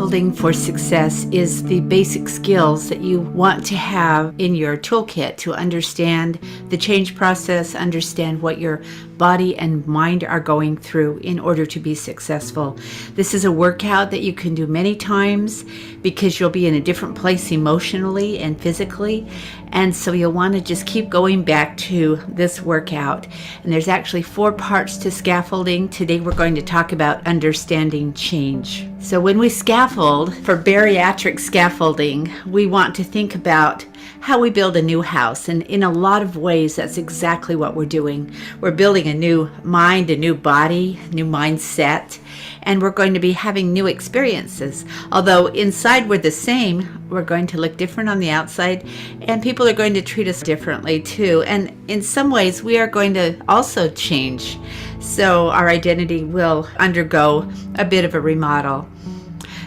Scaffolding for Success is the basic skills that you want to have in your toolkit to understand the change process, understand what your body and mind are going through in order to be successful. This is a workout that you can do many times because you'll be in a different place emotionally and physically. And so you'll want to just keep going back to this workout. And there's actually 4 parts to scaffolding. Today we're going to talk about understanding change. So when we scaffold for bariatric scaffolding, we want to think about how we build a new house. And in a lot of ways, that's exactly what we're doing. We're building a new mind, a new body, new mindset, and we're going to be having new experiences. Although inside we're the same, we're going to look different on the outside, and people are going to treat us differently too. And in some ways, we are going to also change. So our identity will undergo a bit of a remodel.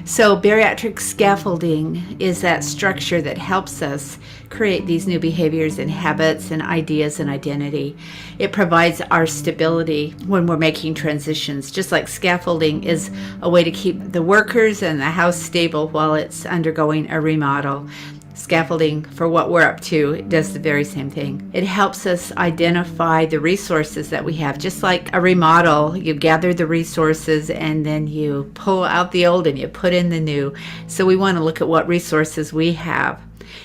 So bariatric scaffolding is that structure that helps us create these new behaviors and habits and ideas and identity. It provides our stability when we're making transitions, just like scaffolding is a way to keep the workers and the house stable while it's undergoing a remodel. Scaffolding for what we're up to does the very same thing. It helps us identify the resources that we have. Just like a remodel, you gather the resources and then you pull out the old and you put in the new. So we want to look at what resources we have.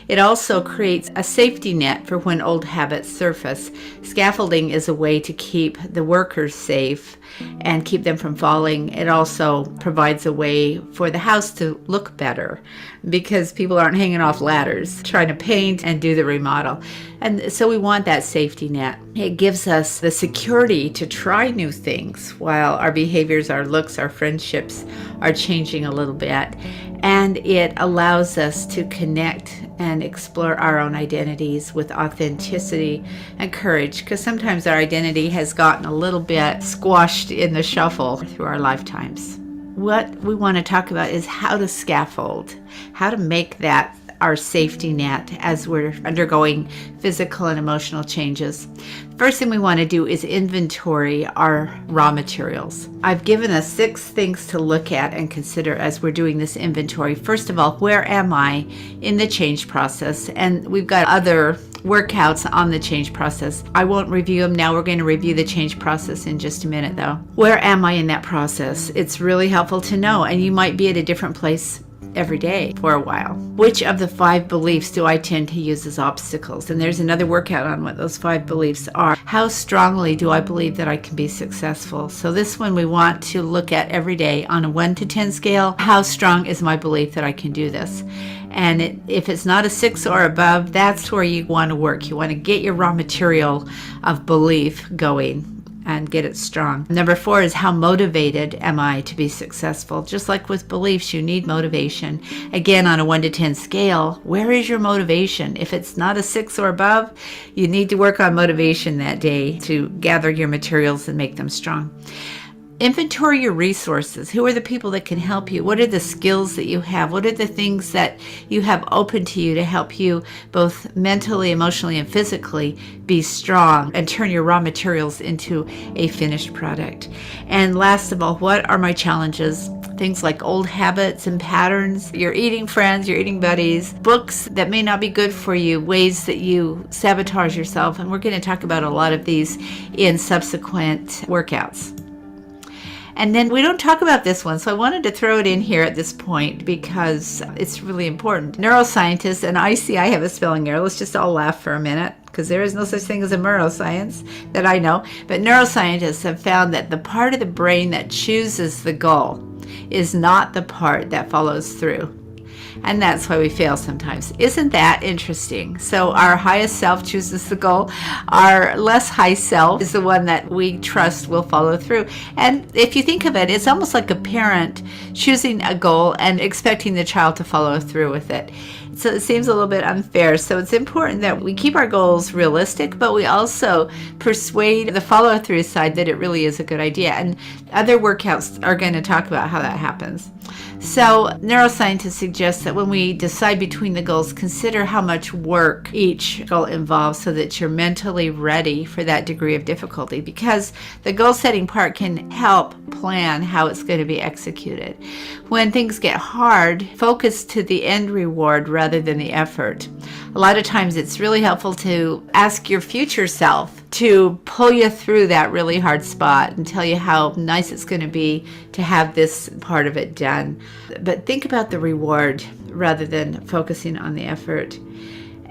It also creates a safety net for when old habits surface. Scaffolding is a way to keep the workers safe and keep them from falling. It also provides a way for the house to look better because people aren't hanging off ladders trying to paint and do the remodel. And so we want that safety net. It gives us the security to try new things while our behaviors, our looks, our friendships are changing a little bit. And it allows us to connect and explore our own identities with authenticity and courage, because sometimes our identity has gotten a little bit squashed in the shuffle through our lifetimes. What we want to talk about is how to scaffold, how to make that our safety net as we're undergoing physical and emotional changes. First thing we want to do is inventory our raw materials. I've given us 6 things to look at and consider as we're doing this inventory. First of all, where am I in the change process? And we've got other workouts on the change process. I won't review them now. We're going to review the change process in just a minute though. Where am I in that process? It's really helpful to know, and you might be at a different place every day for a while. Which of the 5 beliefs do I tend to use as obstacles? And there's another workout on what those 5 beliefs are. How strongly do I believe that I can be successful? So this one we want to look at every day on a 1 to 10 scale. How strong is my belief that I can do this? And if it's not a 6 or above, that's where you want to work. You want to get your raw material of belief going and get it strong. Number 4 is how motivated am I to be successful? Just like with beliefs, you need motivation. Again, on a 1 to 10 scale, where is your motivation? If it's not a 6 or above, you need to work on motivation that day to gather your materials and make them strong. Inventory your resources. Who are the people that can help you? What are the skills that you have? What are the things that you have open to you to help you both mentally, emotionally, and physically be strong and turn your raw materials into a finished product? And last of all, what are my challenges? Things like old habits and patterns, your eating friends, your eating buddies, books that may not be good for you, ways that you sabotage yourself. And we're going to talk about a lot of these in subsequent workouts. And then we don't talk about this one, so I wanted to throw it in here at this point because it's really important. Neuroscientists, and I have a spelling error. Let's just all laugh for a minute because there is no such thing as a neuroscience that I know. But neuroscientists have found that the part of the brain that chooses the goal is not the part that follows through. And that's why we fail sometimes. Isn't that interesting? So our highest self chooses the goal. Our less high self is the one that we trust will follow through. And if you think of it, it's almost like a parent choosing a goal and expecting the child to follow through with it. So it seems a little bit unfair. So it's important that we keep our goals realistic, but we also persuade the follow-through side that it really is a good idea. And other workouts are going to talk about how that happens. So neuroscientists suggest that when we decide between the goals, consider how much work each goal involves so that you're mentally ready for that degree of difficulty, because the goal setting part can help plan how it's going to be executed. When things get hard, focus to the end reward rather than the effort. A lot of times it's really helpful to ask your future self to pull you through that really hard spot and tell you how nice it's going to be to have this part of it done. But think about the reward rather than focusing on the effort.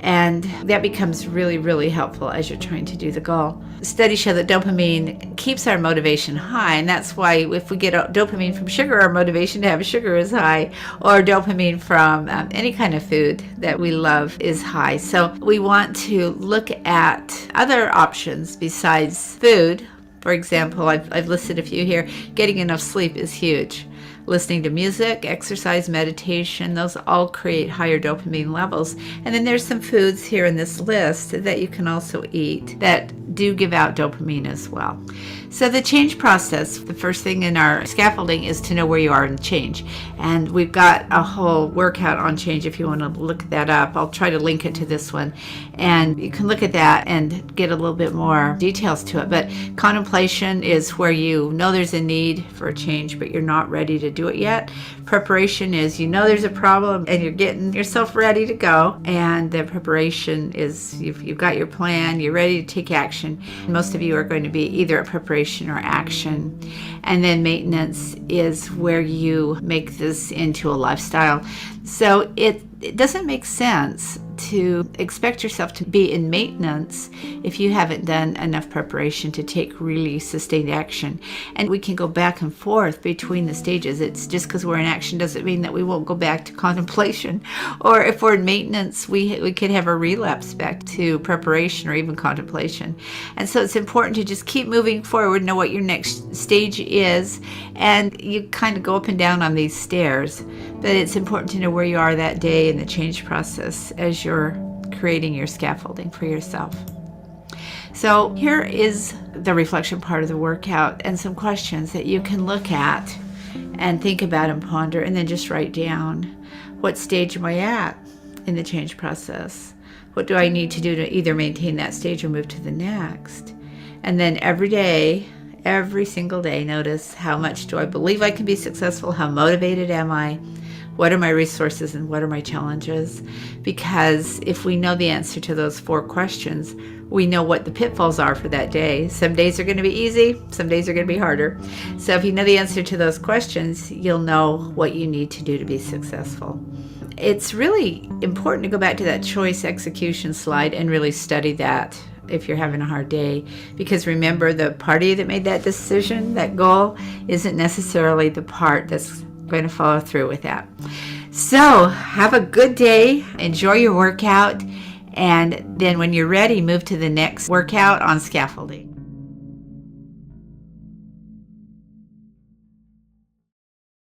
And that becomes really, really helpful as you're trying to do the goal. Studies show that dopamine keeps our motivation high, and that's why if we get dopamine from sugar, our motivation to have sugar is high, or dopamine from any kind of food that we love is high. So we want to look at other options besides food. For example, I've listed a few here. Getting enough sleep is huge. Listening to music, exercise, meditation, those all create higher dopamine levels. And then there's some foods here in this list that you can also eat that do give out dopamine as well. So the change process, the first thing in our scaffolding is to know where you are in change. And we've got a whole workout on change if you want to look that up. I'll try to link it to this one. And you can look at that and get a little bit more details to it. But contemplation is where you know there's a need for a change, but you're not ready to do it yet. Preparation is you know there's a problem and you're getting yourself ready to go. And the preparation is you've got your plan, you're ready to take action. Most of you are going to be either at preparation or action. And then maintenance is where you make this into a lifestyle. So it doesn't make sense to expect yourself to be in maintenance if you haven't done enough preparation to take really sustained action. And we can go back and forth between the stages. It's just because we're in action doesn't mean that we won't go back to contemplation. Or if we're in maintenance, we could have a relapse back to preparation or even contemplation. And so it's important to just keep moving forward, know what your next stage is, and you kind of go up and down on these stairs. But it's important to know where you are that day in the change process as you're creating your scaffolding for yourself. So here is the reflection part of the workout and some questions that you can look at and think about and ponder, and then just write down, what stage am I at in the change process? What do I need to do to either maintain that stage or move to the next? And then every day, every single day, notice, how much do I believe I can be successful? How motivated am I? What are my resources and what are my challenges? Because if we know the answer to those 4 questions, we know what the pitfalls are for that day. Some days are going to be easy, some days are going to be harder. So if you know the answer to those questions, you'll know what you need to do to be successful. It's really important to go back to that choice execution slide and really study that if you're having a hard day. Because remember, the party that made that decision, that goal, isn't necessarily the part that's going to follow through with that. So have a good day, enjoy your workout, and then when you're ready, move to the next workout on scaffolding.